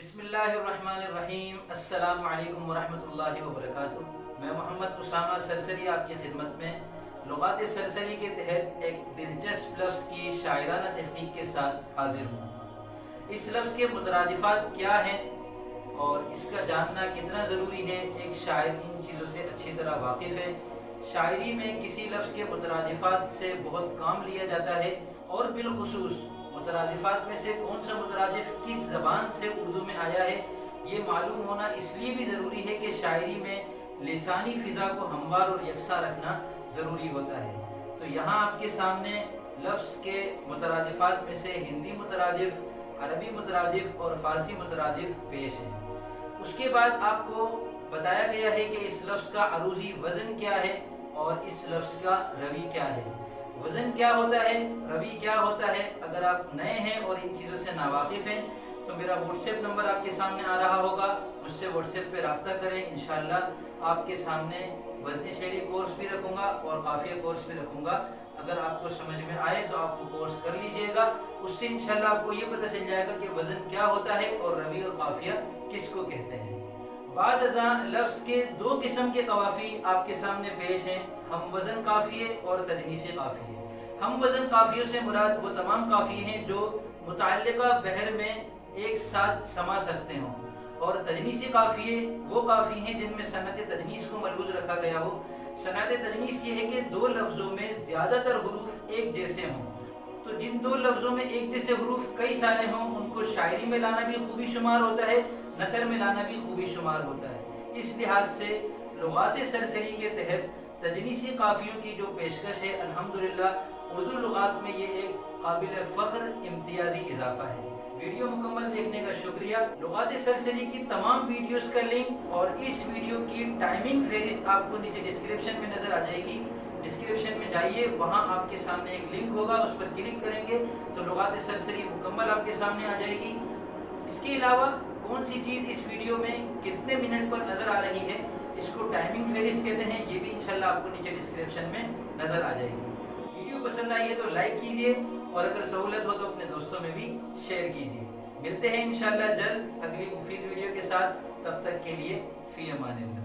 بسم اللہ الرحمن الرحیم۔ السلام علیکم ورحمۃ اللہ وبرکاتہ۔ میں محمد اسامہ سرسری آپ کی خدمت میں لغات سرسری کے تحت ایک دلچسپ لفظ کی شاعرانہ تحقیق کے ساتھ حاضر ہوں۔ اس لفظ کے مترادفات کیا ہیں اور اس کا جاننا کتنا ضروری ہے، ایک شاعر ان چیزوں سے اچھی طرح واقف ہے۔ شاعری میں کسی لفظ کے مترادفات سے بہت کام لیا جاتا ہے، اور بالخصوص مترادفات میں سے کون سا مترادف کس زبان سے اردو میں آیا ہے، یہ معلوم ہونا اس لیے بھی ضروری ہے کہ شاعری میں لسانی فضا کو ہموار اور یکساں رکھنا ضروری ہوتا ہے۔ تو یہاں آپ کے سامنے لفظ کے مترادفات میں سے ہندی مترادف، عربی مترادف اور فارسی مترادف پیش ہیں۔ اس کے بعد آپ کو بتایا گیا ہے کہ اس لفظ کا عروضی وزن کیا ہے اور اس لفظ کا روی کیا ہے۔ وزن کیا ہوتا ہے، روی کیا ہوتا ہے، اگر آپ نئے ہیں اور ان چیزوں سے ناواقف ہیں تو میرا واٹس ایپ نمبر آپ کے سامنے آ رہا ہوگا، مجھ سے واٹس ایپ پہ رابطہ کریں۔ انشاءاللہ آپ کے سامنے وزن شعری کورس بھی رکھوں گا اور قافیہ کورس بھی رکھوں گا۔ اگر آپ کو سمجھ میں آئے تو آپ وہ کورس کر لیجئے گا، اس سے انشاءاللہ آپ کو یہ پتہ چل جائے گا کہ وزن کیا ہوتا ہے اور روی اور قافیہ کس کو کہتے ہیں۔ بعد ازاں لفظ کے دو قسم کے قوافی آپ کے سامنے پیش ہیں، ہم وزن قافیے اور تجنیسی قافیے۔ ہم وزن قافیوں سے مراد وہ تمام قافیے ہیں جو متعلقہ بحر میں ایک ساتھ سما سکتے ہوں، اور تجنیسی قافیے وہ قافی ہیں جن میں صنعت تجنیس کو ملحوظ رکھا گیا ہو۔ صنعت تجنیس یہ ہے کہ دو لفظوں میں زیادہ تر حروف ایک جیسے ہوں، تو جن دو لفظوں میں ایک جیسے حروف کئی سارے ہوں ان کو شاعری میں لانا بھی خوبی شمار ہوتا ہے، نثر میں لانا بھی خوبی شمار ہوتا ہے۔ اس لحاظ سے لغات سرسری کے تحت تجنیسی قافیوں کی جو پیشکش ہے، الحمدللہ اردو لغات میں یہ ایک قابل فخر امتیازی اضافہ ہے۔ ویڈیو مکمل دیکھنے کا شکریہ۔ لغات سرسری کی تمام ویڈیوز کا لنک اور اس ویڈیو کی ٹائمنگ فہرست آپ کو نیچے ڈسکرپشن میں نظر آ جائے گی۔ ڈسکرپشن میں جائیے، وہاں آپ کے سامنے ایک لنک ہوگا، اس پر کلک کریں گے تو لغات سرسری مکمل آپ کے سامنے آ جائے گی۔ اس کے علاوہ کون سی چیز اس ویڈیو میں کتنے منٹ پر نظر آ رہی ہے، اس کو ٹائمنگ فہرست کہتے ہیں، یہ بھی انشاءاللہ آپ کو نیچے ڈسکرپشن میں نظر آ جائے گی۔ ویڈیو پسند آئی ہے تو لائک کیجئے، اور اگر سہولت ہو تو اپنے دوستوں میں بھی شیئر کیجئے۔ ملتے ہیں انشاءاللہ جلد اگلی مفید ویڈیو کے ساتھ، تب تک کے لیے فی امان اللہ۔